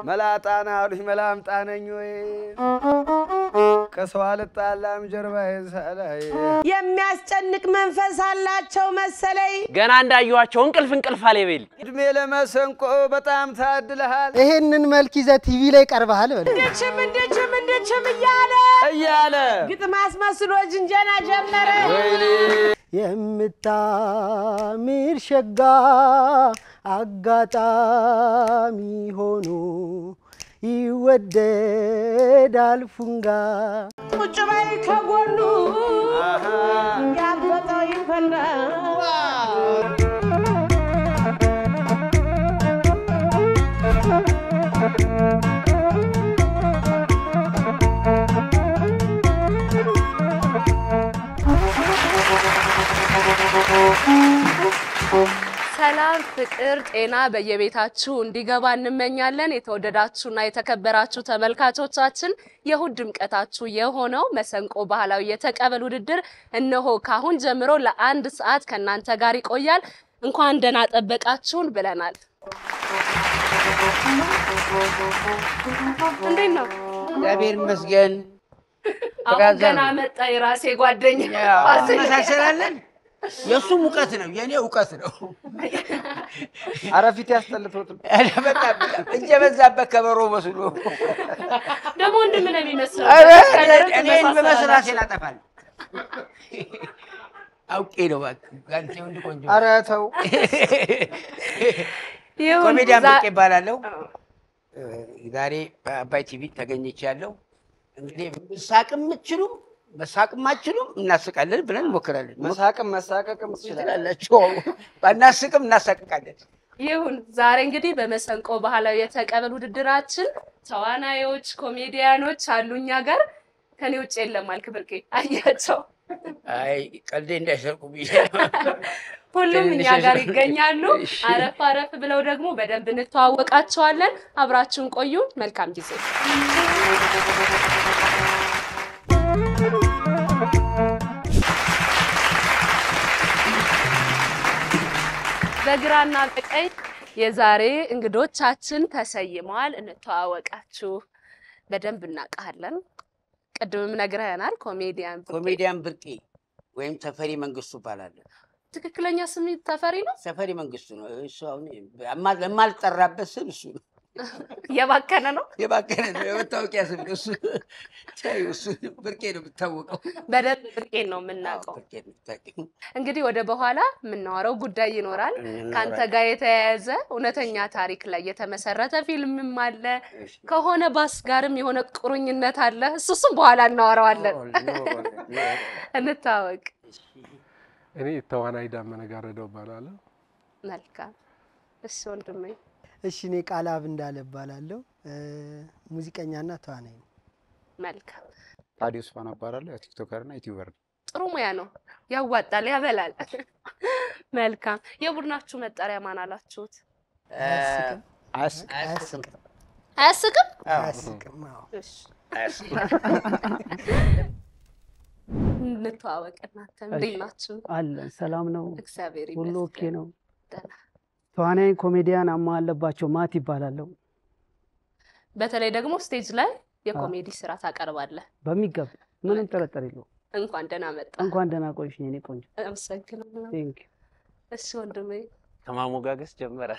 መላጣና አሉኝ መላምጣ ነኝ ወይ ከሰው አልጣላም ጀርባዬ ሳላይ የሚያስጨንቅ መንፈስ አላቸው መሰለኝ ገና እንዳዩዋቸው እንቅልፍ አለበል እድሜ ለመሰንቆ በጣም ታድለሃል ይሄንን መልክ ይዘ ቲቪ ላይ ቀርበሃል በል እንደችም እያለ ግጥም አስመስሎ ጅንጀና ጀመረ ወይኔ የምታምር ሸጋ አጋጣሚ ሆኖ ይወደዳል ፉንጋ ቁጭ በይ ከጎኑ ያበጠው ይፈላ ሰላም ፍቅር ጤና በየቤታችሁ እንዲገባ እንመኛለን የተወደዳችሁና የተከበራችሁ ተመልካቾቻችን የሁድ ድምቀታችሁ የሆነው መሰንቆ ባህላዊ የተቀበል ውድድር እነሆ ካሁን ጀምሮ ለአንድ ሰዓት ከናንተ ጋር ይቆያል እንኳን ደህና ጠበቃችሁን ብለናል እንዴት ነው እግዚአብሔር ይመስገን አሁን ገና መጣ የራሴ ጓደኛ አሰላሰላለን የሱ ሙቀት ነው የኔ ዕውቀት ነው አረፊት ያስጠልቶት በቃ እንጀበዛበት ከበሮ መስሎ ደሞ እንደምን ነው የሚመስለው እኔን በመስራት ይላጠፋል አውቄ ነው ባክ ጋንቴ ወንድ ቆንጆ ኧረ ተው ኮሜዲያን ብቅ ይባላልው ዛሬ በአባይ ቲቪ ተገኝቻለሁ እንግዲህ ሳቅም ምትችሉ መሳቅማችሁም እናስቃለን ብለን ሞክራለን መሳቀቅም ትችላላችሁ ባናስቅም እናሳቅቃለን ይሁን ዛሬ እንግዲህ በመሰንቆ ባህላዊ የተቀበል ውድድራችን ተዋናዮች ኮሜዲያኖች አሉኛ ጋር ከኔ ውጭ የለም አልክ ብርቄ አያቸው አይ ቀልዴ እንዳይሰርቁ ብዬ ሁሉም እኛ ጋር ይገኛሉ አረፍ ብለው ደግሞ በደንብ እንተዋወቃቸዋለን አብራችሁን ቆዩ መልካም ጊዜ በግራና በቀኝ የዛሬ እንግዶቻችን ተሰይመዋል እንተዋወቃችሁ በደንብ እናቀሃለን ቀድመም ነግረናል ኮሜዲያን ብርቄ ወይም ተፈሪ መንግስቱ ይባላል ትክክለኛ ስም ተፈሪ ነው ተፈሪ መንግስቱ ነው እሱ አሁን ለማልጠራበት ስም እሱ ነው የባከነ ነው የመታወቂያ ስም እሱ እሱ ብርቄ ነው የምታወቀው በደንብ ብርቄ ነው የምናውቀው እንግዲህ ወደ በኋላ የምናወራው ጉዳይ ይኖራል ካንተ ጋር የተያያዘ እውነተኛ ታሪክ ላይ የተመሰረተ ፊልምም አለ ከሆነ ባስ ጋርም የሆነ ቁርኝነት አለ እሱም በኋላ እናወራዋለን እንታወቅ እኔ ተዋናይ ዳመነ ጋረደው ባላለው መልካም እሺ ወንድሜ እሺ እኔ ቃላብ እንዳለ ባላለው ሙዚቀኛና ተዋናይ ነው መልካም ታዲዮስ ፋና ባላለው ቲክቶከር እና ዩቲዩበር ጥሩ ሙያ ነው ያዋጣል ያበላል መልካም የቡድናችሁ መጣሪያ ማን አላችሁት አያስቅም እሺ እንተዋወቅናተ እንዴት ናችሁ አለን ሰላም ነው እግዚአብሔር ሁሉ ኦኬ ነው ደህና ተዋናይ ኮሜዲያን አማለባቸው ማት ይባላልው በተለይ ደግሞ ስቴጅ ላይ የኮሜዲ ስራ ታቀርባለህ በሚገባ ምንም ተረጠር የለው እንኳን ደህና መጣ እንኳን ደህና ቆይሽ የኔ ቆንጆ አመሰግናለሁ ቴንክ ዩ እሺ ወንድሜ ከማሞጋገስ ጀመረ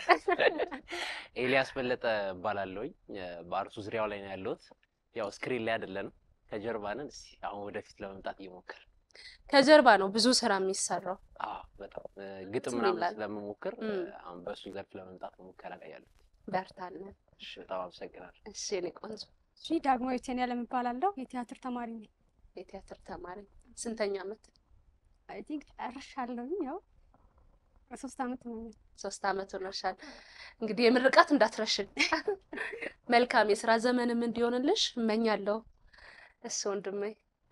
ኤልያስ በለጠ ባላለውኝ በአርቱ ዙሪያው ላይ ነው ያለሁት ያው ስክሪን ላይ አይደለም ከጀርባ ነን እስቲ አሁን ወደፊት ለመምጣት ይሞክር ከጀርባ ነው ብዙ ስራ የሚሰራው በጣም ግጥም ምናምን ስለምሞክር አሁን በሱ ዘርፍ ለመምጣት ሙከራ ላይ ያለው በርታለን እሺ በጣም አመሰግናለሁ እሺ እኔ ቆንጆ እሺ ዳግማዊት የኔ ዓለም እባላለሁ የቲያትር ተማሪ ነኝ የቲያትር ተማሪ ስንተኛ አመት አይ ቲንክ ጨርሻለሁ ያው 3 አመት ነው 3 አመት ሆነሻል እንግዲህ የምርቃት እንዳትረሽን መልካም የሥራ ዘመንም እንዲሆንልሽ እመኛለሁ እሺ ወንድሜ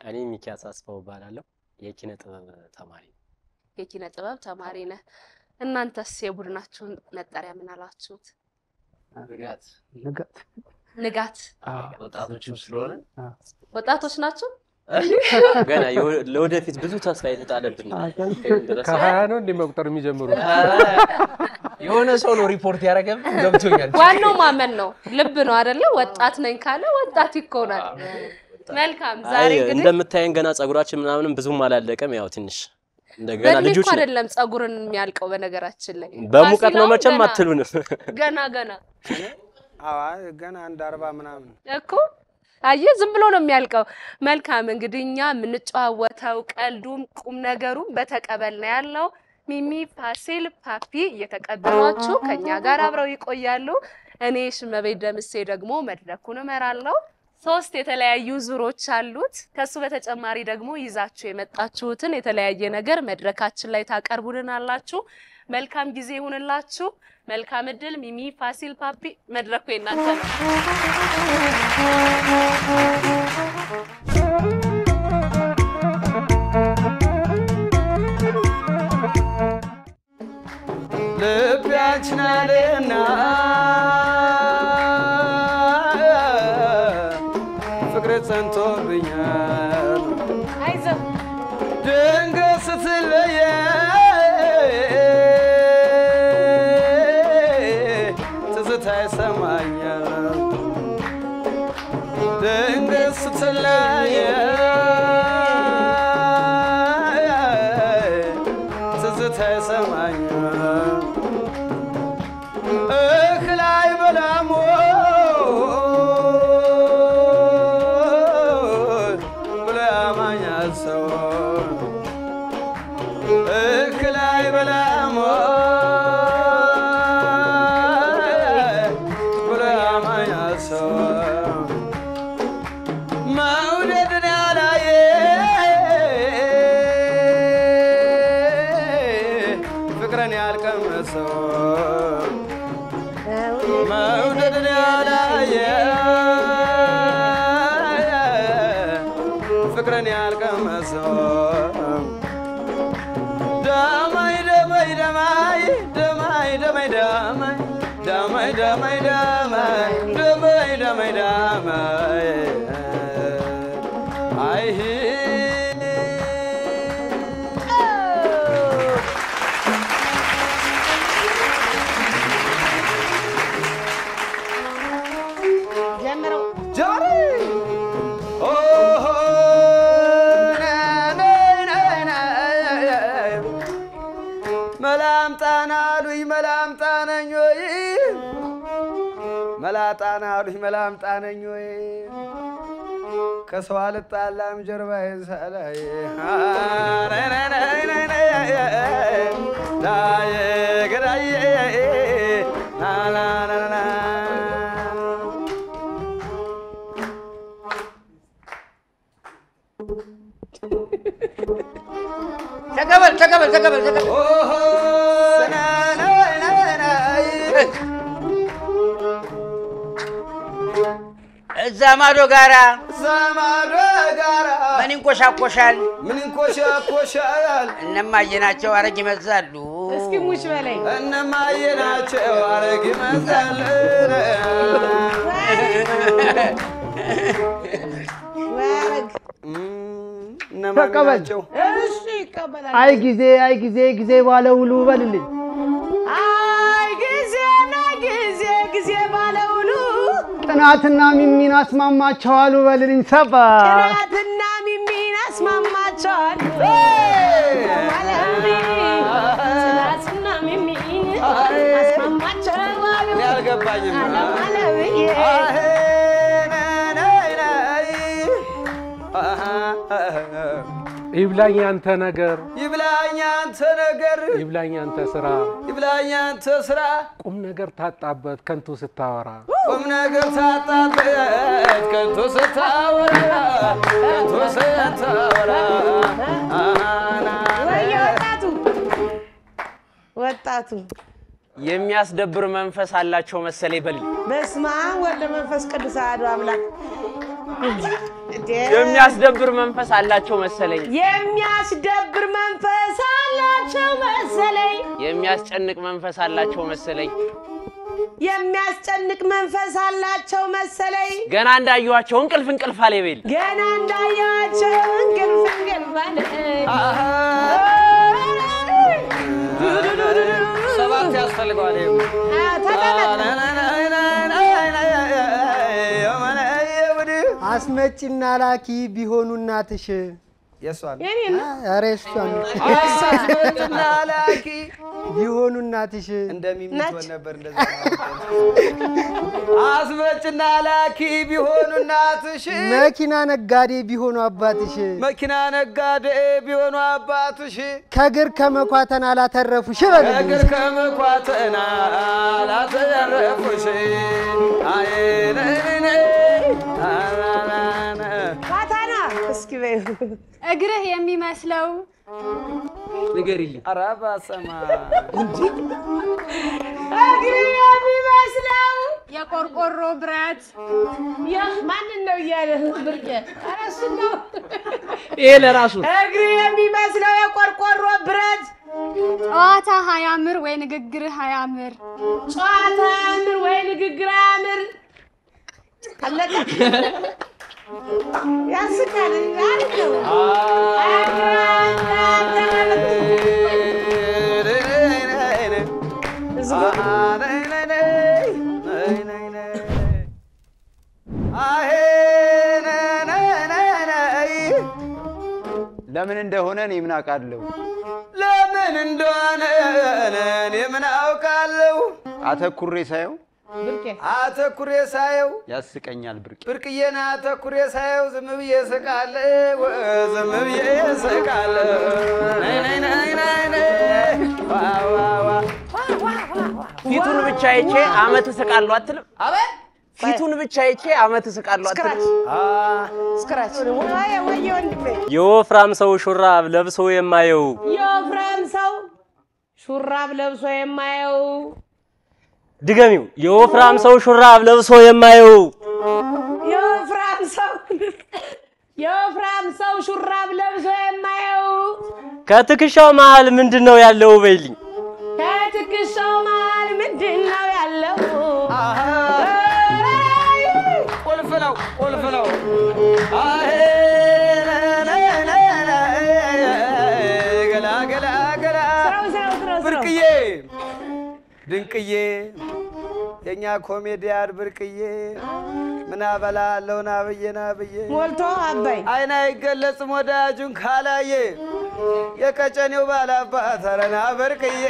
እኔ ሚኪያስ አስፋው ባላለው የኪነ ጥበብ ተማሪ የኪነ ጥበብ ተማሪ ነህ እናንተስ የቡድናችሁን መጣሪያ ምን አላችሁት ንጋት ንጋት ወጣቶችም ስለሆነ ወጣቶች ናችሁ ገና ለወደፊት ብዙ ተስፋ የተጣለብን ከ20 ነው እንደ መቁጠር የሚጀምሩት የሆነ ሰው ነው ሪፖርት ያደረገም ገብቶኛል ዋናው ማመን ነው ልብ ነው አይደለ ወጣት ነኝ ካለ ወጣት ይኮናል መልካም ዛሬ ግን እንደምታየን ገና ጸጉራችን ምናምንም ብዙም አላለቀም ያው ትንሽ እንደገና ልጆች አይደለም ጸጉርን የሚያልቀው በነገራችን ላይ በሙቀት ነው መቼም አትሉን ገና ገና እንደ 40 ምናምን እኮ አየ ዝም ብሎ ነው የሚያልቀው መልካም እንግዲህኛ የምንጫወተው ቀልዱም ቁም ነገሩም በተቀበል ነው ያለው ሚሚ ፋሲል ፓፒ እየተቀበሏችሁ ከኛ ጋር አብረው ይቆያሉ እኔ ሽመቤት ደምሴ ደግሞ መድረኩን እመራለሁ 3 የተለያዩ ዙሮች አሉት ከሱ በተጨማሪ ደግሞ ይዛችሁ የመጣችሁትን የተለያየ ነገር መድረካችን ላይ ታቀርቡልናላችሁ መልካም ጊዜ ይሁንላችሁ መልካም እድል ሚሚ ፋሲል ፓፒ መድረኩ የናንተ ነው ልብያችናልና ፍቅር ጸንቶብኛል አይዞህ ድንገት ስትለየ ትዝታ ይሰማኛል ድንገት ስትለየ ትዝታ ይሰማኛል እህል አይበላም ብሎ ያማኛል ሰው እህል አይበላም ብሎ ያማኛል ሰው መውደድን ያላየ ፍቅርን ያልቀመሰው መውደድን ያላየ ፍቅርን ያልቀመሰው ደማይ ደማይ ደማይ ደማይ ደማይ ደማይ ደማይ ደማይ ደማይ ደማይ ደማይ አይሄ መላጣናሉኝ መላምጣነኝ ወይ ከሰው አልጣላም ጀርባዬ ሳላይ ዳዬ ገዳዬ ናናናና ተቀበል እዛ ማዶ ጋራ ምን ይንቆሻቆሻል እነማዬ ናቸው አረግ ይመዛሉ እስኪ ሙሽ በላይ እነማዬ ናቸው አረግ ይመዛሉ ተቀበላቸው እሺ ይቀበላል አይ ጊዜ ባለውሉ በልልኝ ጊዜ ባለውሉ ቅናትና ሚሚን አስማማቸዋል በልልኝ ሰባ ቅናትና ሚሚን አስማማቸዋል ቅናትና ሚሚን አስማማቸዋል ያልገባኝም ይብላኝ አንተ ነገር ይብላኝ አንተ ስራ ቁም ነገር ታጣበት ከንቱ ስታወራ ወጣቱ የሚያስደብር መንፈስ አላቸው መሰለኝ በል በስመ አብ ወወልድ ወመንፈስ ቅዱስ አሐዱ አምላክ የሚያስደብር መንፈስ አላቸው መሰለኝ የሚያስደብር መንፈስ አላቸው መሰለኝ የሚያስጨንቅ መንፈስ አላቸው መሰለኝ የሚያስጨንቅ መንፈስ አላቸው መሰለኝ ገና እንዳየኋቸው እንቅልፍ አለ ይበል ገና እንዳየኋቸው እንቅልፍ አለ ሰባት ያስፈልገዋል አስመጭና ላኪ ቢሆኑ እናትሽ የሷን ኧረ እሷን አስመጭና ላኪ ቢሆኑ እናትሽ እንደሚምት ነበር እንደዛ አስመጭና ላኪ ቢሆኑ እናትሽ መኪና ነጋዴ ቢሆኑ አባትሽ መኪና ነጋዴ ቢሆኑ አባትሽ ከግር ከመኳተና አላተረፉሽ በል ከግር ከመኳተና አላተረፉሽ አይ ኳታና እስኪ በይ እግርህ የሚመስለው ንገሪልኝ አራባ ሰማ እንዴ እግርህ የሚመስለው የቆርቆሮ ብረት ማንን ነው እያለ ብርቄ ኧረ እሱን ነው ይሄ ለራሱ እግርህ የሚመስለው የቆርቆሮ ብረት ጨዋታ ሃያምር ወይ ንግግርህ ሃያምር ጨዋታ ሃያምር ወይ ንግግር ሃያምር አለቀ ያስቃል አሪፍ ነው ለምን እንደሆነ እኔ ምን አውቃለሁ ለምን እንደሆነ እኔ ምን አውቃለሁ አተኩሬ ሳየው ብርቄ አተኩሬ ሳየው ያስቀኛል ብርቅዬና አተኩሬ ሳየው ዝም ብዬ ስቃለሁ ዝም ብዬ ስቃለሁ ፊቱን ብቻ አይቼ አመት ስቃለሁ አትልም አቤት ፊቱን ብቻ አይቼ አመት ስቃለሁ አትልም ስክራች ወይ ወንድሜ የወፍራም ሰው ሹራብ ለብሶ የማየው የወፍራም ሰው ሹራብ ለብሶ የማየው ድገሚው የወፍራም ሰው ሹራብ ለብሶ የማየው የወፍራም ሰው ሹራብ ለብሶ የማየው ከትከሻው መሃል ምንድነው ያለው በይልኝ ከትከሻው መሃል ምንድነው ያለው ቁልፍ ነው አሄ ገላ ብርቅዬ ድንቅዬ የኛ ኮሜዲያን ብርቅዬ ምን አበላለሁ ናብዬ ሞልቶ አባይ አይና ይገለጽም ወዳጁን ካላየ የቀጨኔው ባላባት አረና ብርቅዬ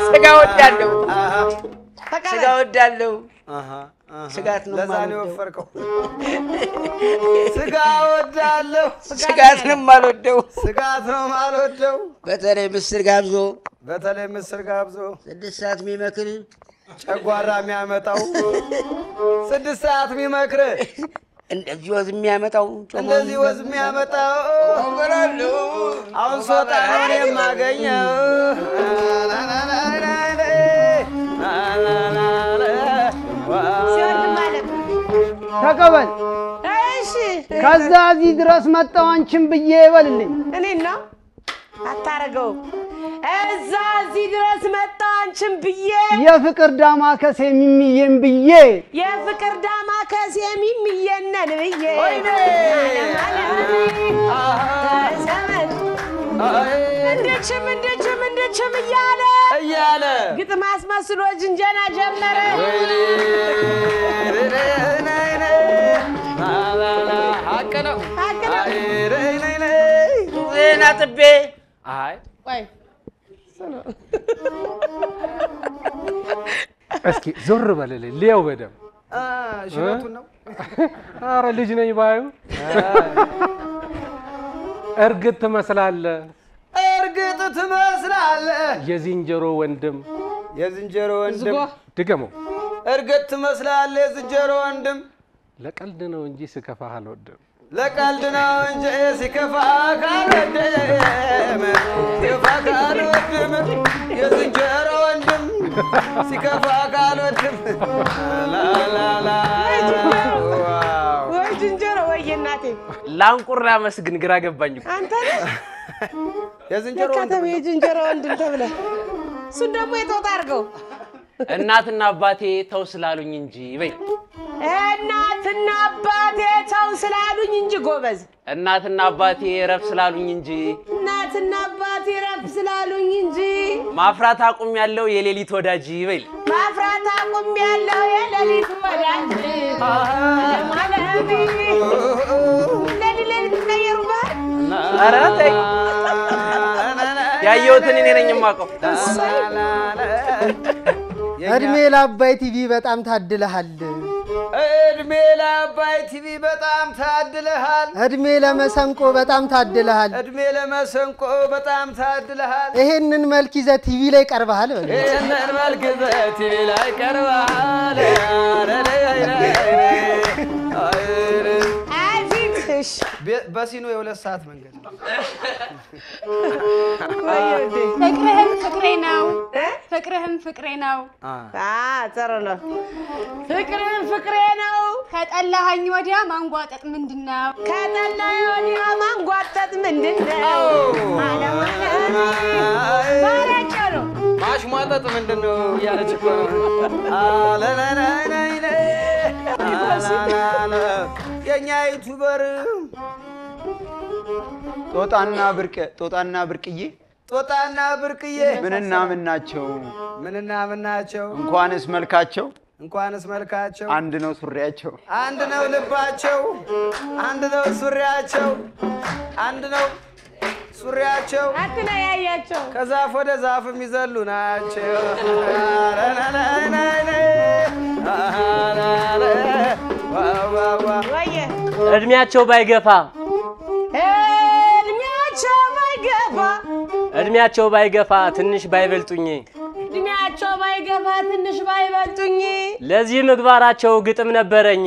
ስጋ ወዳለው ስጋት ነው ለዛኔ ወፈርከው ስጋ ወዳለው ስጋት ነው ማልወደው በተለይ ምስር ጋብዞ 6 ሰዓት የሚመክር ጨጓራ የሚያመጣው 6 ሰዓት የሚመክር እንደዚህ ወዝ የሚያመጣው አሁን ሶጣ ነው የማገኘው ተቀበል እሺ ከዛ እዚህ ድረስ መጣው አንቺን ብዬ ይበልልኝ እኔና አታረገው እዛ እዚህ ድረስ መጣው አንቺን ብዬ የፍቅር ዳማከሴ ሚሚዬን ብዬ የፍቅር ዳማከሴ ሚሚዬን ብዬ ወይኔ እንደችም እያለ ግጥም አስመስሎ ጅንጀና ጀመረ ሀቅ ነው ዜና ጥቤ አይ ወይ እስኪ ዞር በለልኝ ሊያው በደም ሽበቱን ነው ኧረ ልጅ ነኝ ባዩ እርግጥ ትመስላለህ የዝንጀሮ ወንድም ድገመው እርግጥ ትመስላለህ የዝንጀሮ ወንድም ለቀልድ ነው እንጂ ስከፋህ አልወድም ለቀልድ ነው እንጂ ሲከፋህ አልወድም የዝንጀሮ ወንድም ሲከፋህ አልወድም ወይ ዝንጀሮ ወይ እናቴ ላንቁራ መስግን ግራ ገባኝ አንተ ነህ የዝንጀሮ ወንድም ተብለህ እሱ ደግሞ የጦጣ አድርገው እናትና አባቴ ተው ስላሉኝ እንጂ በይ እናትና አባቴ ተው ስላሉኝ እንጂ ጎበዝ እናትና አባቴ ረፍ ስላሉኝ እንጂ እናትና አባቴ ረፍ ስላሉኝ እንጂ ማፍራት አቁም ያለው የሌሊት ወዳጅ በይ ማፍራት አቁም ያለው የሌሊት ወዳጅ ማለሚ ለሌሊት ቀየሩባት ኧረ ተይ ያየሁትን እኔ ነኝ የማውቀው እድሜ ለአባይ ቲቪ በጣም ታድለሃል እድሜ ለአባይ ቲቪ በጣም ታድለሃል እድሜ ለመሰንቆ በጣም ታድለሃል እድሜ ለመሰንቆ በጣም ታድለሃል ይሄንን መልክ ይዘህ ቲቪ ላይ ቀርበሃል በል ይሄንን መልክ ይዘህ ቲቪ ላይ ቀርበሃል አይፊክሽ በሲኖ የ2 ሰዓት መንገድ ፍቅርህም ፍቅሬ ነው ፍቅርህም ፍቅሬ ነው ጥሩ ነው ፍቅርህም ፍቅሬ ነው ከጠላኸኝ ወዲያ ማንጓጠጥ ምንድነው ከጠላኸኝ ወዲያ ማንጓጠጥ ምንድነው ባራቸው ነው ማሽሟጠጥ ምንድነው ያለች እኮ የኛ ዩቲዩበር ጦጣና ብርቅዬ ጦጣና ብርቅዬ ምንና ምን ናቸው እንኳንስ መልካቸው አንድ ነው ሱሪያቸው አንድ ነው ልባቸው አንድ ነው ሱሪያቸው አንድ ነው ሱሪያቸው አትለያያቸው ከዛፍ ወደ ዛፍ የሚዘሉ ናቸው እድሜያቸው ባይገፋ ትንሽ ባይበልጡኝ ለዚህ ምግባራቸው ግጥም ነበረኝ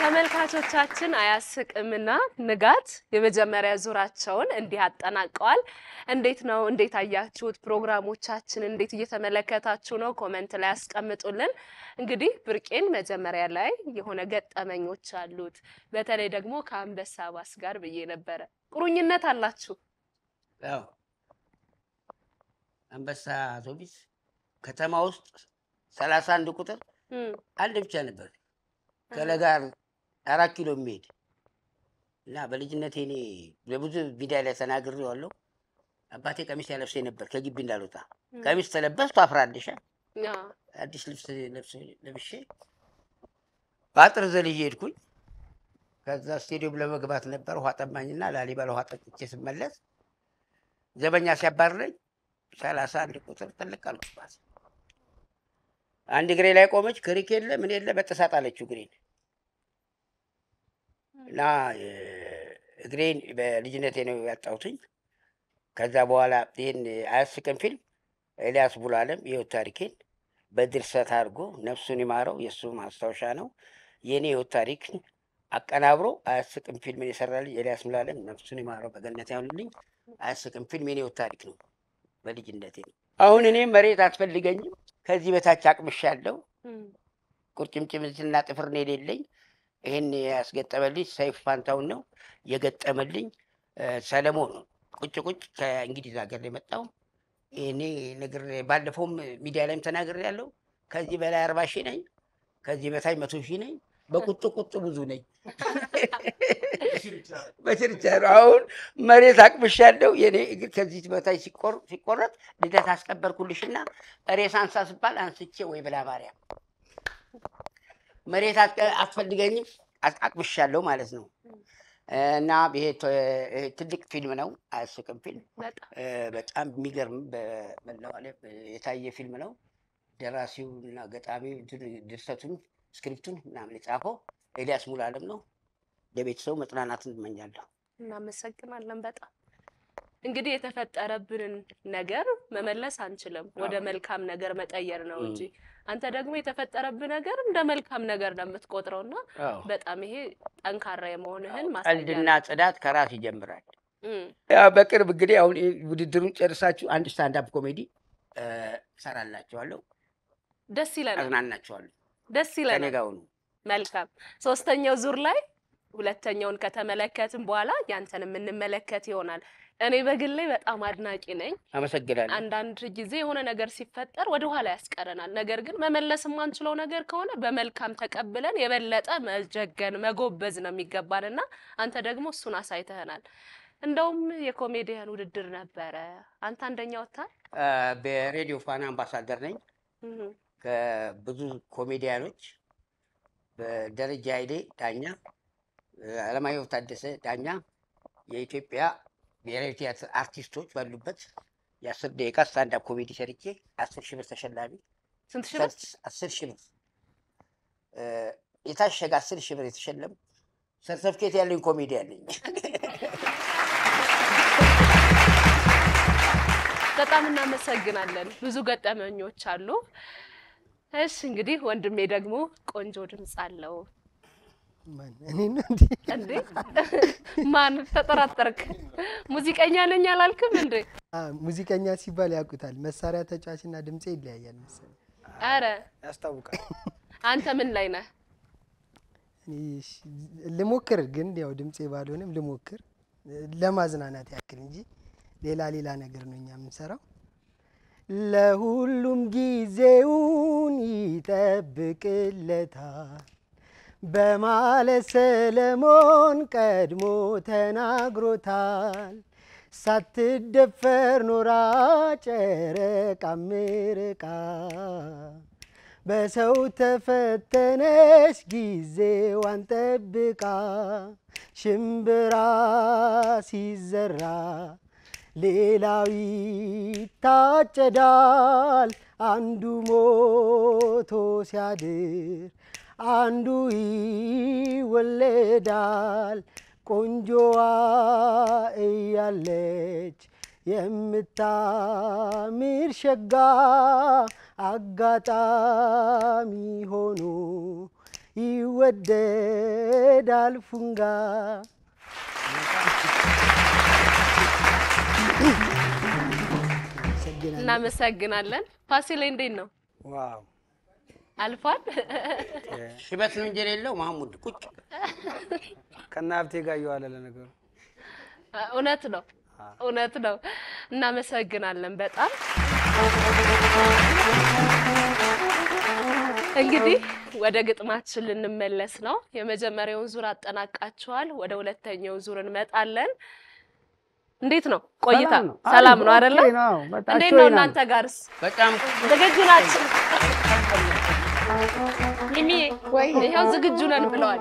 ተመልካቾቻችን አያስቅምና ንጋት የመጀመሪያ ዙራቸውን እንዲህ አጠናቀዋል። እንዴት አያችሁት? ፕሮግራሞቻችን እንዴት እየተመለከታችሁ ነው? ኮሜንት ላይ አስቀምጡልን። እንግዲህ ብርቄን መጀመሪያ ላይ የሆነ ገጠመኞች አሉት። በተለይ ደግሞ ከአንበሳ ባስ ጋር ብዬ ነበረ። ቁርኝነት አላችሁ? ያው አንበሳ አውቶቡስ ከተማ ውስጥ 31 ቁጥር አንድ ብቻ ነበር ከለጋር 4 ኪሎ የሚሄድ እና በልጅነቴ እኔ በብዙ ቪዲዮ ላይ ተናግሬዋለሁ። አባቴ ቀሚስ ያለብሰኝ ነበር ከግቢ እንዳልወጣ። ቀሚስ ተለበስኩ አፍራለሻ አዲስ ልብስ ለብሼ ባጥር ዘልዬ ሄድኩኝ። ከዛ ስቴዲየም ለመግባት ነበር። ውሃ ጠማኝና ላሊበላ ውሃ ጠጥቼ ስመለስ ዘበኛ ሲያባርረኝ 31 ቁጥር ጥልቅ አልኩባት። አንድ እግሬ ላይ ቆመች። ክሪክ የለ ምን የለ በጥሳት አለችው እግሬን እና እግሬን በልጅነቴ ነው ያጣሁትኝ። ከዛ በኋላ ይህን አያስቅም ፊልም ኤልያስ ቡላለም የህይወት ታሪኬን በድርሰት አድርጎ ነፍሱን ይማረው የእሱ ማስታወሻ ነው። የእኔ የህይወት ታሪክ አቀናብሮ አያስቅም ፊልምን የሰራልኝ ኤልያስ ቡላለም ነፍሱን ይማረው በገነት ያኑልኝ። አያስቅም ፊልም የኔ ህይወት ታሪክ ነው በልጅነቴ ነው። አሁን እኔ መሬት አትፈልገኝም ከዚህ በታች አቅምሻለሁ። ቁርጭምጭሚትና ጥፍር ነው የሌለኝ። ይሄን ያስገጠመልኝ ሰይፍ ፋንታውን ነው የገጠመልኝ። ሰለሞን ነው ቁጭ ከእንግሊዝ ሀገር የመጣው። እኔ ነገር ባለፈውም ሚዲያ ላይም ተናግሬያለሁ። ከዚህ በላይ 40 ሺህ ነኝ፣ ከዚህ በታይ 100 ሺህ ነኝ። በቁጥ ብዙ ነኝ። በችርቻሮ አሁን መሬት አቅምሻለሁ። የኔ እግር ከዚህ በታይ ሲቆረጥ ልደት አስቀበርኩልሽና ሬሳ አንሳ ስባል አንስቼ ወይ ብላ ማርያም መሬት አትፈልገኝም አቅምሻለሁ ማለት ነው። እና ይሄ ትልቅ ፊልም ነው። አያስቅም ፊልም በጣም የሚገርም በመላው ዓለም የታየ ፊልም ነው። ደራሲው እና ገጣሚው ድርሰቱን ስክሪፕቱን ምናምን የጻፈው ኤልያስ ሙሉዓለም ነው። ለቤተሰቡ መጽናናትን እመኛለሁ። እናመሰግናለን በጣም። እንግዲህ የተፈጠረብንን ነገር መመለስ አንችልም፣ ወደ መልካም ነገር መቀየር ነው እንጂ አንተ ደግሞ የተፈጠረብህ ነገር እንደ መልካም ነገር ነው የምትቆጥረውና በጣም ይሄ ጠንካራ የመሆንህን ማሳያ። ቀልድና ጽዳት ከራስ ይጀምራል። በቅርብ እንግዲህ አሁን ውድድሩን ጨርሳችሁ አንድ ስታንዳፕ ኮሜዲ ሰራላችኋለሁ። ደስ ይለናል። አዝናናችኋለሁ። ደስ ይለናል። መልካም። ሶስተኛው ዙር ላይ ሁለተኛውን ከተመለከትን በኋላ ያንተን የምንመለከት ይሆናል። እኔ በግሌ በጣም አድናቂ ነኝ። አመሰግናለሁ። አንዳንድ ጊዜ የሆነ ነገር ሲፈጠር ወደ ኋላ ያስቀረናል። ነገር ግን መመለስ የማንችለው ነገር ከሆነ በመልካም ተቀብለን የበለጠ መጀገን መጎበዝ ነው የሚገባንና አንተ ደግሞ እሱን አሳይተህናል። እንደውም የኮሜዲያን ውድድር ነበረ፣ አንተ አንደኛ ወጣ። በሬዲዮ ፋና አምባሳደር ነኝ። ከብዙ ኮሜዲያኖች በደረጃ ኃይሌ ዳኛ፣ አለማየሁ ታደሰ ዳኛ፣ የኢትዮጵያ ብሔራዊ ቲያትር አርቲስቶች ባሉበት የ10 ደቂቃ ስታንዳፕ ኮሜዲ ሰርቼ 10 ሺህ ብር ተሸላሚ። ስንት ሺህ ብር? 10 ሺህ ብር የታሸገ 10 ሺህ ብር የተሸለም ሰርተፍኬት ያለኝ ኮሜዲያን ነኝ። በጣም እናመሰግናለን። ብዙ ገጠመኞች አሉ። እሺ እንግዲህ ወንድሜ ደግሞ ቆንጆ ድምጽ አለው። ማን እኔ ነው እንዴ? ማን ተጠራጠርክ? ሙዚቀኛ ነኝ አላልክም እንዴ? ሙዚቀኛ ሲባል ያውቁታል። መሳሪያ ተጫዋችና ድምጼ ይለያያል መሰለኝ። አረ ያስታውቃል። አንተ ምን ላይ ነህ? እሺ ልሞክር፣ ግን ያው ድምጼ ባልሆንም ልሞክር ለማዝናናት ያክል እንጂ ሌላ ነገር ነው እኛ የምንሰራው። ለሁሉም ጊዜውን ይጠብቅለታል በማለት ሰለሞን ቀድሞ ተናግሮታል። ሳትደፈር ኖራ ጨረቃ ምርቃ በሰው ተፈተነች ጊዜዋን ጠብቃ። ሽምብራ ሲዘራ ሌላው ይታጨዳል፣ አንዱ ሞቶ ሲያድር አንዱ ይወለዳል። ቆንጆዋ እያለች የምታምር ሸጋ አጋጣሚ ሆኖ ይወደዳል ፉንጋ። እናመሰግናለን። ፋሲል እንዴት ነው? ዋው አልፏል። ሽበት ነው እንጂ የሌለው ማሙድ ቁጭ ከናብቴ ጋር ይዋለ ለነገሩ እውነት ነው። እናመሰግናለን በጣም። እንግዲህ ወደ ግጥማችን ልንመለስ ነው። የመጀመሪያውን ዙር አጠናቃችኋል። ወደ ሁለተኛው ዙር እንመጣለን። እንዴት ነው ቆይታ? ሰላም ነው አይደለ? እንዴት ነው እናንተ ጋርስ? በጣም ዝግጁ ናችሁ? ሚሚ ይሄው ዝግጁ ነን ብለዋል።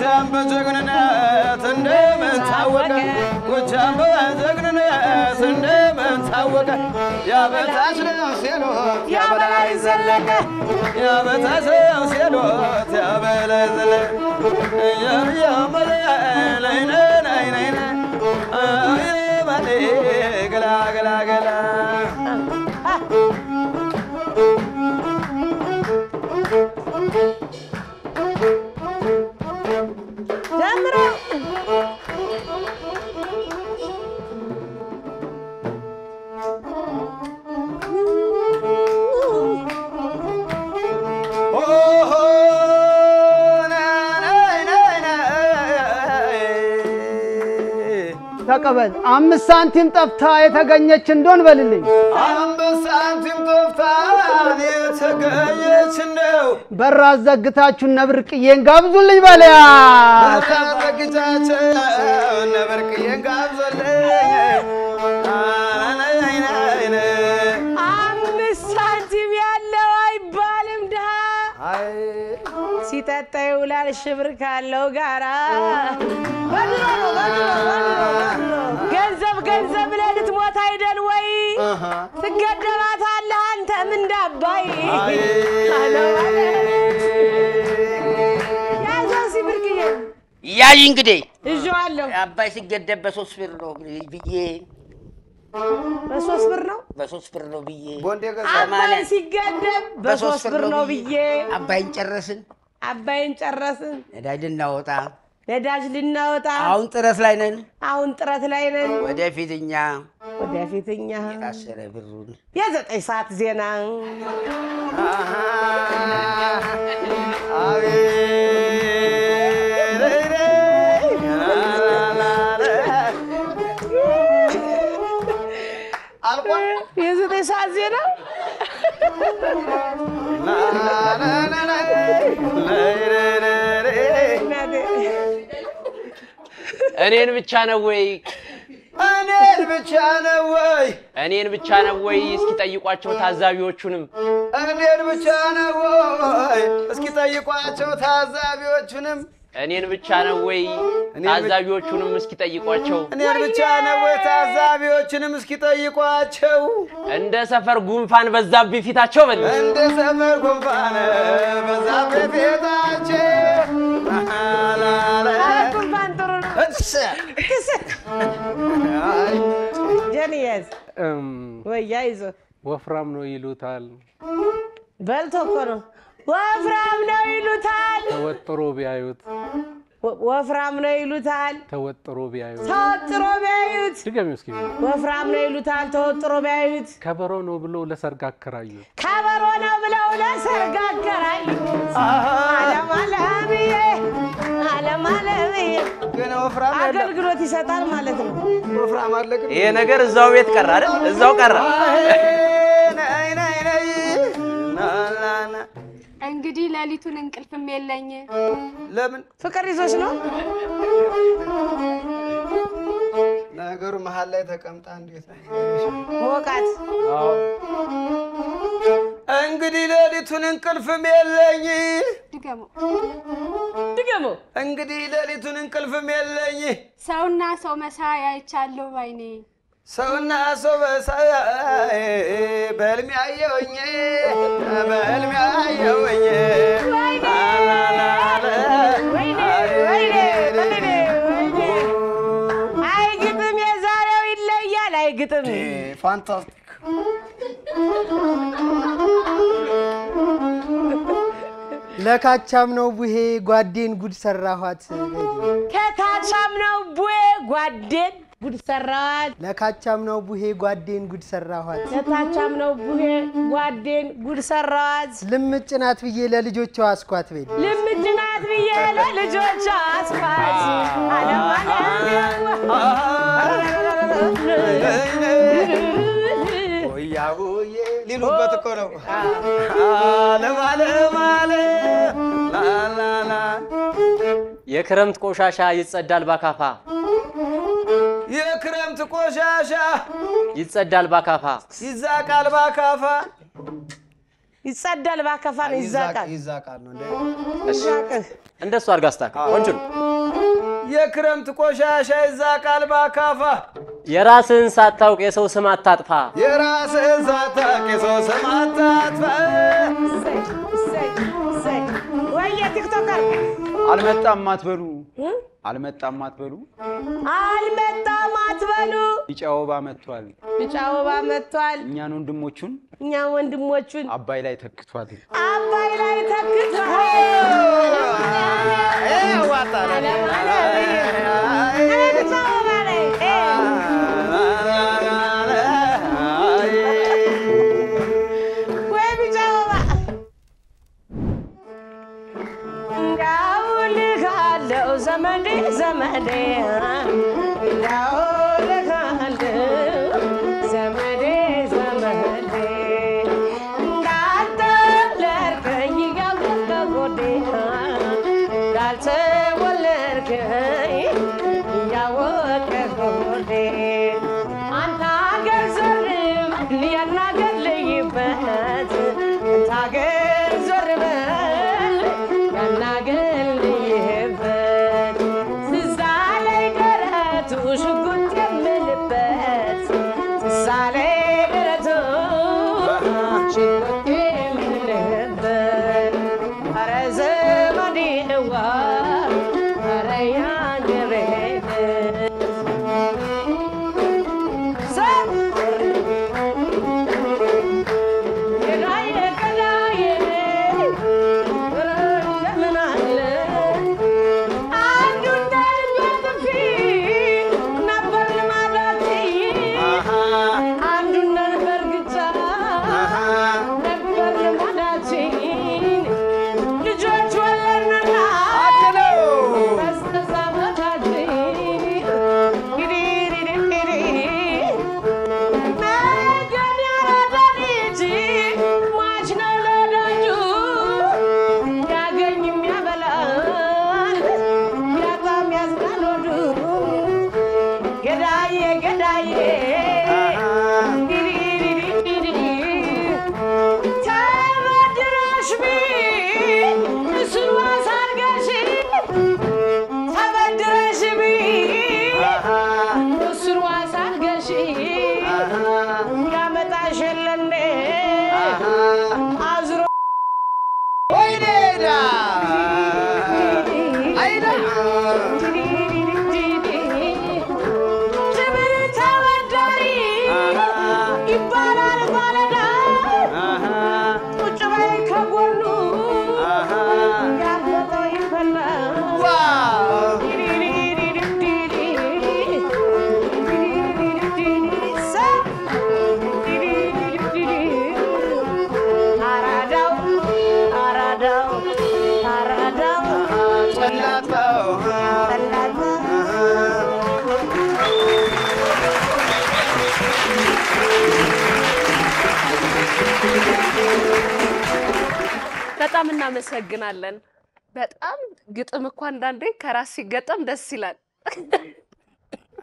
Yeah. ታወቀ ጎጃም በዘግነነ ስንምን ታወቀ ያበታች ነው ሲሉት ያበላይ ዘለቀ ያበታች ነው ሲሉት ያበላይ ዘለቀ ያበላይ ገላ ገላ ገላ ጀምረው ተቀበል 5 ሳንቲም ጠፍታ የተገኘች እንደሆን በልልኝ 5 ሳንቲም ጠፍታ የተገኘች ነው በር አዘግታችሁ ነብርቅዬን ጋብዙልኝ በለያ በር አዘግታችሁ ነብርቅዬን ጋብዙልኝ 5 ሳንቲም ያለው አይባልም ድሃ ሲጠጣ ይውላል ሽብር ካለው ጋራ ገንዘብ ገንዘብ ለልት ሞት አይደል ወይ ትገደባታለህ አንተም እንዳባይ ያዘው ሲብርቅዬ ያይ እንግዲህ እጆአለሁ አባይ ሲገደብ በ3 ብር ነው ብዬ በ3 ብር ነው በ3 ብር ነው ብዬ ቦንዴ ገዛ አባይ ሲገደብ በ3 ብር ነው ብዬ አባይን ጨረስን ነዳጅ ልናወጣ አሁን ጥረት ላይ ነን ወደፊትኛ የታሰረ ብሩን የ9 ሰዓት ዜና የ9 ሰዓት ዜና እኔን ብቻ ነው ወይ እኔን ብቻ ነው ወይ እስኪ ጠይቋቸው ታዛቢዎቹንም እኔን ብቻ ነው ወይ እስኪ ጠይቋቸው ታዛቢዎቹንም እኔን ብቻ ነው ወይ ታዛቢዎቹንም እስኪ ጠይቋቸው እኔን ብቻ ነው ወይ ታዛቢዎቹንም እስኪ ጠይቋቸው እንደ ሰፈር ጉንፋን በዛብኝ ፊታቸው በል እንደ ሰፈር ጉንፋን በዛብኝ ፊታቸው ጉንፋን ጥሩ ነው ጀኒየስ ወያ ይዞ ወፍራም ነው ይሉታል በልቶ እኮ ነው ወፍራም ነው ይሉታል ተወጥሮ ቢያዩት ወፍራም ነው ይሉታል ተወጥሮ ቢያዩት ድገሚው እስኪ ወፍራም ነው ይሉታል ተወጥሮ ቢያዩት ከበሮ ነው ብለው ለሰርግ አከራዩት አለማለምዬ ግን ወፍራም አገልግሎት ይሰጣል ማለት ነው ወፍራም አለ ግን ይሄ ነገር እዛው ቤት ቀረ አይደል እዛው ቀረ እንግዲህ ሌሊቱን እንቅልፍም የለኝ ለምን ፍቅር ይዞሽ ነው ነገሩ መሃል ላይ ተቀምጣ እንዴት ሞቃት እንግዲህ ሌሊቱን እንቅልፍም የለኝ ድገሞ እንግዲህ ሌሊቱን እንቅልፍም የለኝ ሰውና ሰው መሳይ አይቻለሁ ባይኔ ሰውና ሰው መሳይ በህልሜ አየሁኝ አይግጥም የዛሬው ይለያል አይግጥም ፋንታስቲክ ለካቻም ነው ቡሄ ጓዴን ጉድ ሰራኋት ከካቻም ነው ቡሄ ጓዴን ጉድ ሰራኋት ለካቻም ነው ቡሄ ጓዴን ጉድ ሰራኋት ለካቻም ነው ቡሄ ጓዴን ጉድ ሰራኋት ልምጭ ናት ብዬ ለልጆቿ አስኳት ቤት ልምጭ ናት ብዬ ለልጆቿ አስኳት ያውዬ ሊሉበት እኮ ነው አለማለማለ ላላላ የክረምት ቆሻሻ ይጸዳል ባካፋ የክረምት ቆሻሻ ይጸዳል ባካፋ ይዛቃል ባካፋ ይጸዳል ባካፋ ነው ይዛቃል ይዛቃል ነው እንደሱ አርጋ አስታክ ቆንጆ የክረምት ቆሻሻ ይዛቃል ባካፋ የራስህን ሳታውቅ የሰው ስም አታጥፋ የራስህን ሳታውቅ የሰው ስም አታጥፋ ወይ ቲክቶከር አልመጣም አትበሉ አልመጣም አትበሉ ቢጫ ወባ መጥቷል እኛን ወንድሞቹን አባይ ላይ ተክቷል ዘመዴ በጣም እናመሰግናለን በጣም ግጥም እኮ አንዳንዴ ከራስ ሲገጠም ደስ ይላል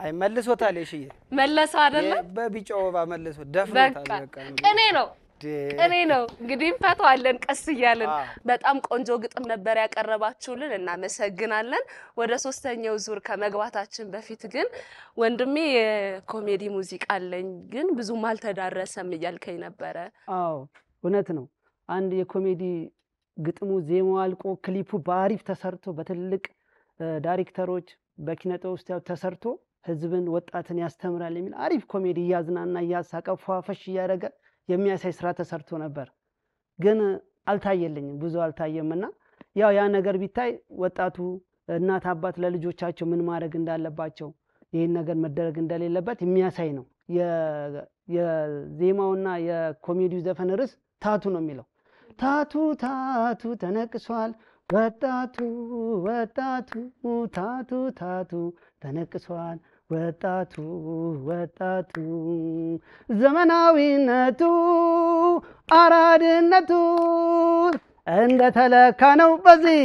አይ መልሶታል እሺዬ መለሰ አይደለ በቢጫ ወባ መልሶ ደፍሮታል በቃ ቅኔ ነው እንግዲህ እንፈታዋለን ቀስ ይያለን በጣም ቆንጆ ግጥም ነበር ያቀረባችሁልን እናመሰግናለን ወደ ሶስተኛው ዙር ከመግባታችን በፊት ግን ወንድሜ ኮሜዲ ሙዚቃ አለኝ ግን ብዙም አልተዳረሰም ይያልከኝ ነበር አዎ እውነት ነው አንድ የኮሜዲ ግጥሙ ዜማው አልቆ ክሊፑ ባሪፍ ተሰርቶ በትልቅ ዳይሬክተሮች በኪነጥበብ ውስጥ ተሰርቶ ህዝብን ወጣትን ያስተምራል የሚል አሪፍ ኮሜዲ ያዝናና ያሳቀፋ ፈሽ ያረጋ የሚያሳይ ስራ ተሰርቶ ነበር ግን አልታየልኝም ብዙ አልታየምና ያው ያ ነገር ቢታይ ወጣቱ እናት አባት ለልጆቻቸው ምን ማድረግ እንዳለባቸው ይሄን ነገር መደረግ እንደሌለበት የሚያሳይ ነው የዜማውና የኮሜዲው ዘፈን ርዕስ ታቱ ነው የሚለው ታቱ ታቱ ተነቅሷል ወጣቱ ታቱ ተነቅሷል ወጣቱ ዘመናዊነቱ አራድነቱ እንደተለካ ነው በዚህ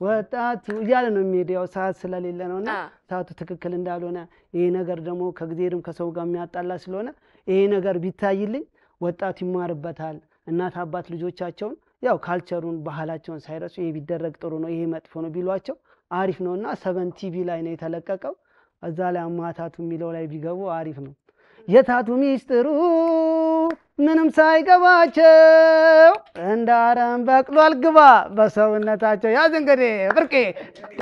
ወጣቱ እያለ ነው የሚሄደው ሰዓት ስለሌለ ነውና ታቱ ትክክል እንዳልሆነ ይሄ ነገር ደግሞ ከጊዜም ከሰው ጋር የሚያጣላ ስለሆነ ይሄ ነገር ቢታይልኝ ወጣቱ ይማርበታል እናት አባት ልጆቻቸውን ያው ካልቸሩን ባህላቸውን ሳይረሱ ይሄ ቢደረግ ጥሩ ነው ይሄ መጥፎ ነው ቢሏቸው አሪፍ ነውና 7 ቲቪ ላይ ነው የተለቀቀው እዛ ላይ አማታቱ የሚለው ላይ ቢገቡ አሪፍ ነው የታቱ ሚስጥሩ ምንም ሳይገባቸው እንዳረም በቅሏል ግባ በሰውነታቸው ያዝ እንግዲህ ፍርቄ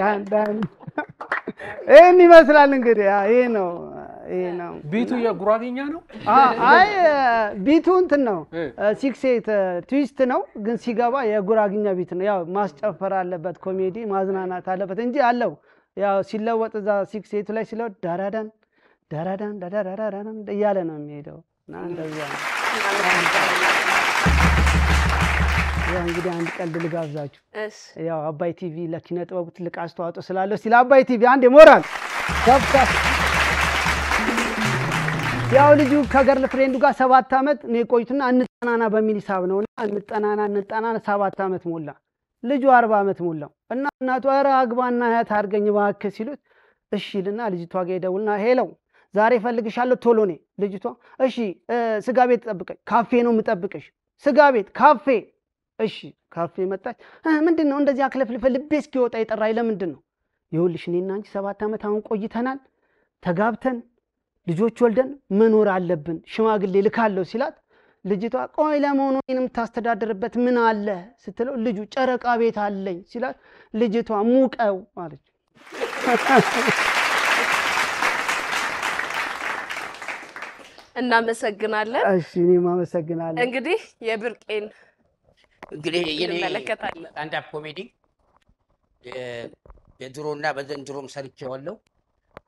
ያንዳን እኔ ይመስላል እንግዲህ ይሄ ነው ቢቱ የጉራጌኛ ነው አይ ቢቱ እንትን ነው 68 ትዊስት ነው ግን ሲገባ የጉራጌኛ ቢት ነው ያው ማስጨፈር አለበት ኮሜዲ ማዝናናት አለበት እንጂ አለው ያው ሲለወጥ እዛ 68 ላይ ሲለው ዳራዳን እያለ ነው የሚሄደው እና እንደዛ ነው ያው እንግዲህ አንድ ቀልድ ልጋብዛችሁ ያው አባይ ቲቪ ለኪነ ጥበቡ ትልቅ አስተዋጽኦ ስላለው ሲል አባይ ቲቪ አንዴ ሞራል ከፍታ ያው ልጁ ከገርል ፍሬንዱ ጋር 7 አመት ነው የቆዩትና እንጠናና በሚል ሂሳብ ነውና እንጠናና 7 አመት ሞላ ልጁ 40 አመት ሞላው እና እናቱ ኧረ አግባና ያት አድርገኝ እባክህ ሲሉት እሺ ልና ልጅቷ ጋር ይደውልና ሄሎ ዛሬ ፈልግሻለሁ ቶሎ ነኝ ልጅቷ እሺ ስጋ ቤት ተጠብቀኝ ካፌ ነው የምጠብቅሽ ስጋ ቤት ካፌ እሺ ካፌ መጣች ምንድነው እንደዚህ አክለፍልፈ ልቤ እስኪወጣ ይጠራይ ለምንድነው ይኸውልሽ እኔና አንቺ 7 አመት አሁን ቆይተናል ተጋብተን ልጆች ወልደን መኖር አለብን ሽማግሌ ልካለው ሲላት ልጅቷ ቆይ ለመሆኑ እኔንም ታስተዳድርበት ምን አለ ስትለው ልጁ ጨረቃ ቤት አለኝ ሲላት ልጅቷ ሙቀው አለች እናመሰግናለን እሺ እኔም አመሰግናለሁ እንግዲህ የብርቄን እንግዲህ የኔ እንመለከታለን አንድ አፕ ኮሜዲ የድሮና በዘንድሮም ሰርቼዋለሁ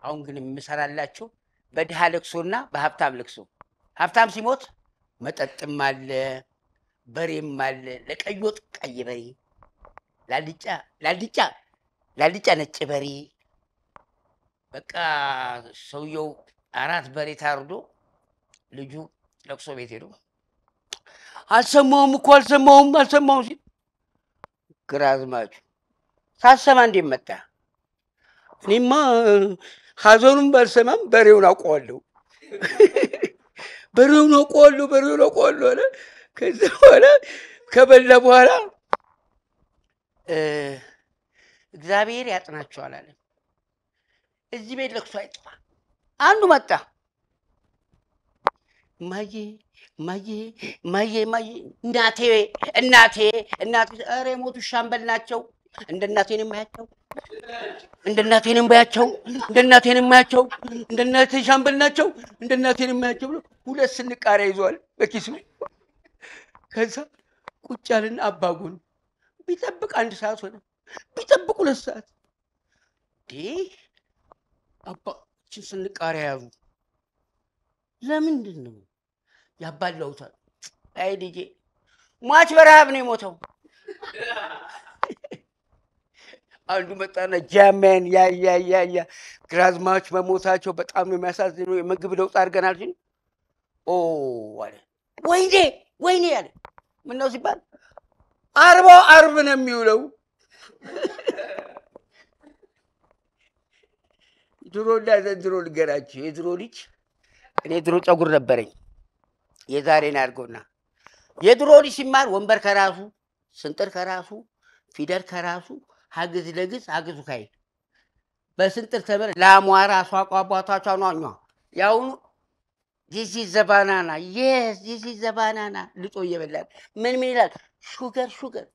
አሁን ግን የምሰራላችሁ በድሃ ለቅሶና በሀብታም ለቅሶ ሀብታም ሲሞት መጠጥም አለ በሬም አለ ለቀይ ወጥ ቀይ በሬ ላልጫ ነጭ በሬ በቃ ሰውየው 4 በሬ ታርዶ ልጁ ለቅሶ ቤት ሄዶ አልሰማሁም ሲል ግራዝማቹ ሳሰማ እንደመጣ እኔማ ሀዘኑን ባልሰማም በሬውን አውቀዋለሁ አለ ከዛ በኋላ ከበላ በኋላ እግዚአብሔር ያጥናቸዋል አለ እዚህ ቤት ለቅሶ አይጥፋ አንዱ መጣ ማዬ እናቴ ኧረ ሞቱ ሻምበል ናቸው እንደ እናቴንም ባያቸው እንደ እናቴ ሻምበል ናቸው እንደ እናቴንም ባያቸው ብሎ 2 ስንቃሪያ ይዟል በኪሱ ከዛ ቁጭ ያለን አባጎን ቢጠብቅ 1 ሰዓት ሆነ ቢጠብቅ 2 ሰዓት አባችን ስንቃሪያ ያዙ ለምንድን ነው ያባላውታል አይ ልጄ ሟች በረሃብ ነው የሞተው አንዱ መጣና ጃማን ያ ግራዝማች መሞታቸው በጣም ነው የሚያሳዝነው የምግብ ለውጥ አድርገናል ሲል አለ ወይኔ አለ ምን ነው ሲባል አርብ ነው የሚውለው ድሮ ልገራችሁ የድሮ ልጅ እኔ ድሮ ጸጉር ነበረኝ የዛሬን አድርጎና የድሮ ልጅ ሲማር ወንበር ከራሱ ስንጥር ከራሱ ፊደል ከራሱ ሀግዝ ለግዝ ሀግዙ ካይ በስንጥር ተመረ ላሟራ አሷቋባታቸው ነው ያውኑ this is the banana yes this is the banana ልጦ እየበላል ምን ይላል ሹገር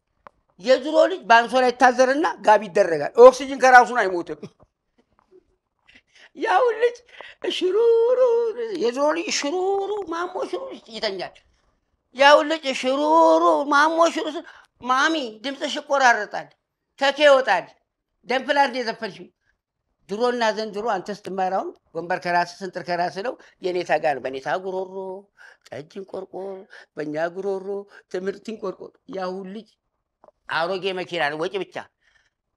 የድሮ ልጅ ባንሶላ ይታዘርና ጋቢ ይደረጋል ኦክሲጅን ከራሱ ነው አይሞትም ያው ልጅ ሽሩሩ የድሮ ልጅ ሽሩሩ ማሞ ሽሩሩ ይተኛል ያው ልጅ ሽሩሩ ማሞ ሽሩሩ ማሚ ድምፅሽ ይቆራረጣል ተኬ ይወጣል ደምፕላር እንደዘፈንሽ ድሮና ዘንድሮ አንተስ ትማራውን ወንበር ከራስ ስንጥር ከራስ ነው የኔታ ጋር በኔታ ጉሮሮ ጠጅን ቆርቆር በእኛ ጉሮሮ ትምህርትን ቆርቆር ያው ልጅ አሮጌ መኪና ነው ወጪ ብቻ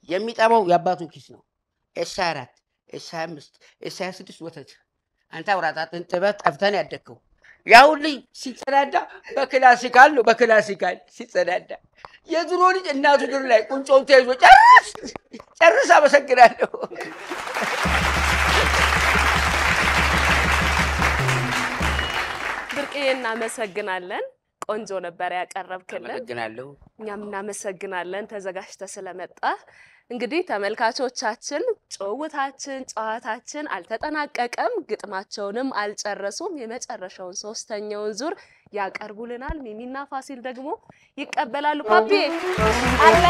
የሚጠባው ያባቱ ኪስ ነው ኤስ4 ኤስ5 ኤስ6 ወተት አንተ አውራጣትን ጥበት ጠፍተን ያደከው ያው ልጅ ሲጸዳዳ በክላሲካል ሲጸዳዳ የድሮ ልጅ እናቱ ግር ላይ ቁንጮን ተይዞ ጨርስ አመሰግናለሁ ብርቅዬ እናመሰግናለን ቆንጆ ነበር ያቀረብክልን አመሰግናለሁ እኛም እናመሰግናለን ተዘጋጅተህ ስለመጣ እንግዲህ ተመልካቾቻችን ጨዋታችን አልተጠናቀቀም ግጥማቸውንም አልጨረሱም የመጨረሻውን ሶስተኛውን ዙር ያቀርቡልናል ሚሚና ፋሲል ደግሞ ይቀበላሉ ፓፒ አለ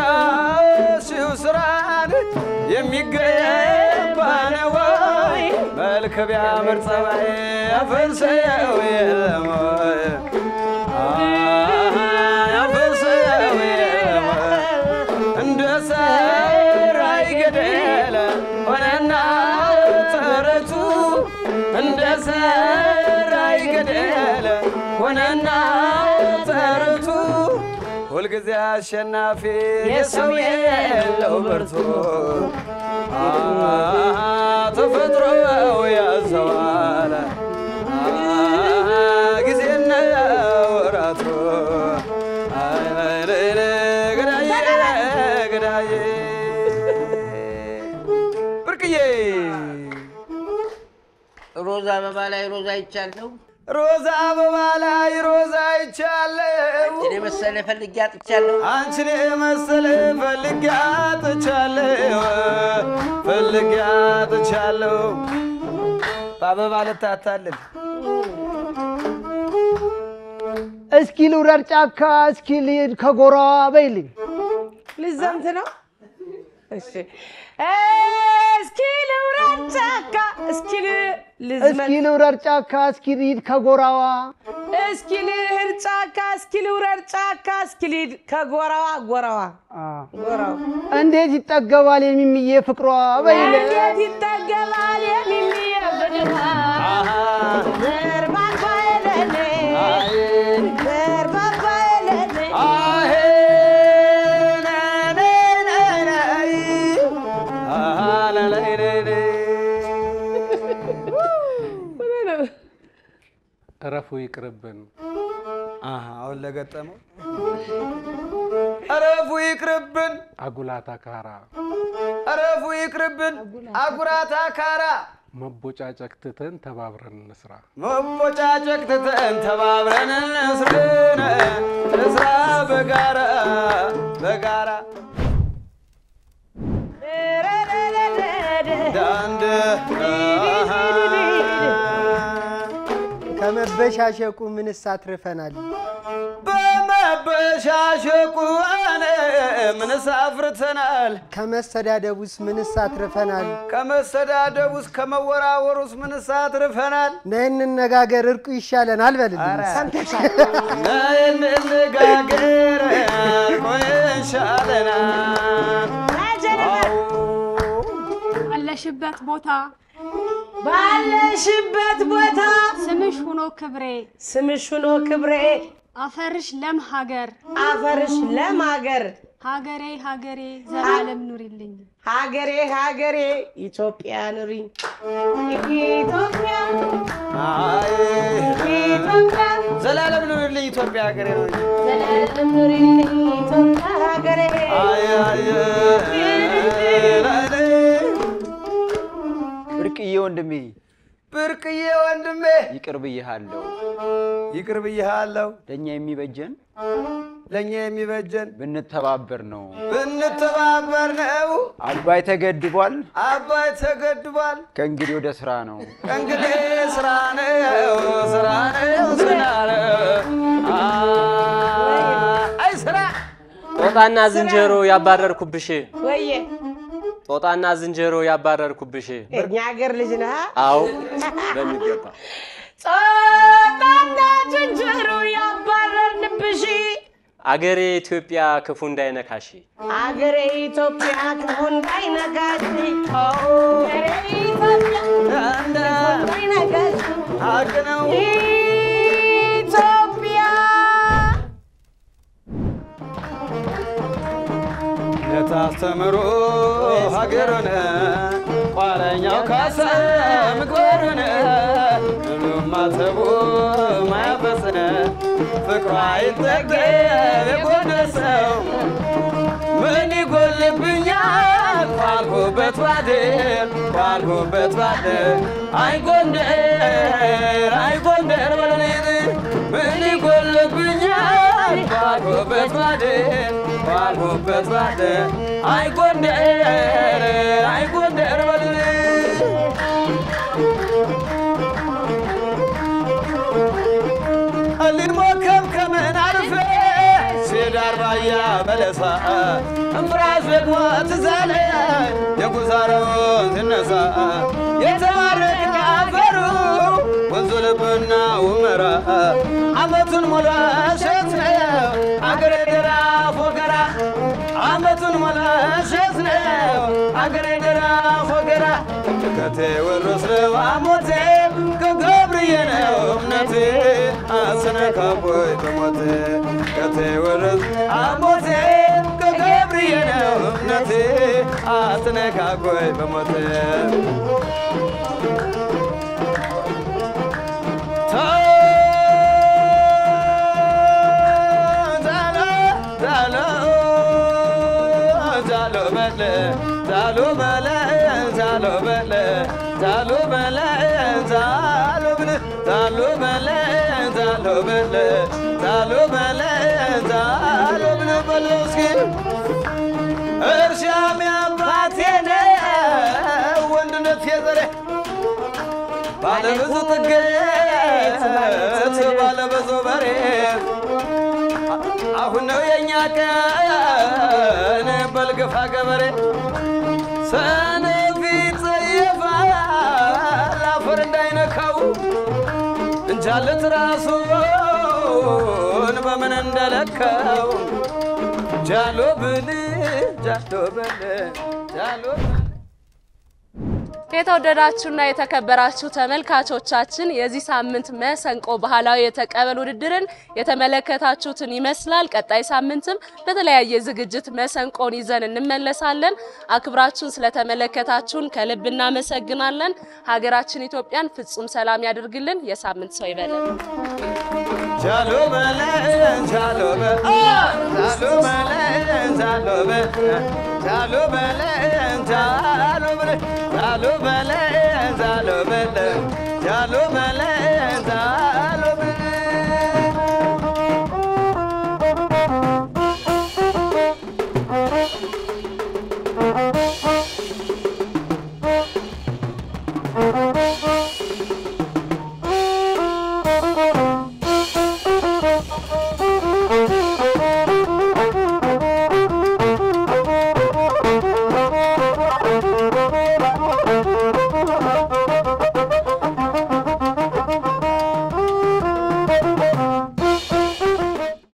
የሰራሽው ስራን የሚገባ ነው ወይ መልከብ ያምር ጸባይ አፈሰው የለሞይ አፈሰው የለሞይ እንደ ሰራይ ገደለ ሆነና ተረቱ እንደ ሰራይ ገደለ ሆነና ተረቱ ሁልጊዜ አሸናፊ የሰው የለው ብርቱ ተፈጥሮ ያዘዋል ጊዜና ወራቱ ገዳዬ ብርቅዬ ሮዛ አበባ ላይ ሮዛ ይቻለው ሮዛ አበባ ላይ ሮዛ ይቻለው አንቺን መሰለ ፈልጌ አጥቻለሁ አንቺን መሰለ ፈልጌ አጥቻለሁ በአበባ ልታታልል እስኪ ልውረድ ጫካ እስኪ ልሂድ ከጎራዋ በይልኝ ልዘምት ነው እሺ እስኪ ልውረድ ጫካ እስኪ ልውረድ ጫካ እስኪ ልሂድ ከጎራዋ እስኪ ልሂድ ጫካ እስኪ ልውረድ ጫካ እስኪ ልሂድ ከጎራዋ ጎራዋ እንዴት ይጠገባል የሚሚዬ ፍቅሯ በይልኝ እንዴት ይጠገባል የሚሚዬ ፍቅሯ ዘርባባ የለኔ ዘርባባ የለኔ እረፉ ይቅርብን አሁን ለገጠመው እረፉ ይቅርብን አጉላታ ካራ እረፉ ይቅርብን አጉራታ ካራ መቦጫጨቅ ትተን ተባብረን እንስራ መቦጫጨቅ ትተን ተባብረን እንስራ በጋራ ዳንድ ከመበሻሸቁ ምንስ አትርፈናል በመበሻሸቁ ምንስ አፍርተናል ከመሰዳደቡስ ምንስ አትርፈናል ከመሰዳደቡስ ከመወራወሩስ ምንስ አትርፈናል ነይ እንነጋገር እርቁ ይሻለናል በልልኝ ሰምተሻል ነይ እንነጋገር እርቁ ይሻለናል ባለሽበት ቦታ ስምሽ ሆኖ ክብሬ አፈርሽ ለም ሀገር ሀገሬ ዘላለም ኑሪልኝ ሀገሬ ኢትዮጵያ ኑሪ ኢትዮጵያ ዘላለም ኑሪልኝ ኢትዮጵያ ሀገሬ ነው ዘላለም ኑሪልኝ ኢትዮጵያ ሀገሬ ብርቅዬ ወንድሜ ይቅር ብዬሃለሁ ለኛ የሚበጀን ብንተባበር ነው አባይ ተገድቧል ከእንግዲህ ወደ ስራ ነው ስራ አይ ስራ ጦጣና ዝንጀሮ ያባረርኩብሽ ወዬ ጦጣና ዝንጀሮ ያባረርኩብሽ እኛ ሀገር ልጅ ነህ አው በሚገባ ጦጣና ዝንጀሮ ያባረርንብሽ አገሬ ኢትዮጵያ ክፉ እንዳይነካሽ አገሬ ኢትዮጵያ ክፉ እንዳይነካሽ አገሬ ኢትዮጵያ እንዳይነካሽ አገነው ኢትዮጵያ ለታስተምሩ ሀገሩን ቋረኛው ካሰ ምግባሩን ማተቡ ማያፈስነ ፍቅሯ ይጠገብ የጎንደር ሰው ምን ይጎልብኛል ኳልኩበት ባደር አይ ጎንደር በለኔ ምን ይጎልብኛል ኳልኩበት ባደር አይ ጎንደር በለኔ ልሞከም ከምን አልፌ ሲዳር ባያ በለሳ እንፍራዝ ደግሞ ትዛለ የጉዛሮን ትነሳ የተባረከ አፈሩ ወንዙ ልብና ውመራ አመቱን ሞላ ሸት ነው አገሬ ደራ ፎገራ አመቱን ሞላ ሸት ነው አገሬ ደራ ፎገራ ከቴዎድሮስ ነው አሞቴ ከገብርዬ ነው እምነቴ አስነካቦይ በሞቴ ከቴዎድሮስ አሞቴ ከገብርዬ ነው እምነቴ አስነካቦይ በሞቴ እርሻም ያባቴ ነው ወንድነት የዘሬ ባለብዙ ጥገት ባለብዙ በሬ አሁን ነው የኛ ቀን በልግፋ ገበሬ ሰነፊ ጸየፋል አፈር እንዳይነካው እንጃለት ራሱን በምን እንደለካው ጃሎ ብል የተወደዳችሁና የተከበራችሁ ተመልካቾቻችን የዚህ ሳምንት መሰንቆ ባህላዊ የተቀበል ውድድርን የተመለከታችሁትን ይመስላል። ቀጣይ ሳምንትም በተለያየ ዝግጅት መሰንቆን ይዘን እንመለሳለን። አክብራችሁን ስለተመለከታችሁን ከልብ እናመሰግናለን። ሀገራችን ኢትዮጵያን ፍጹም ሰላም ያድርግልን። የሳምንት ሰው ይበለን። ጃሎ በለን ጃሎ በለን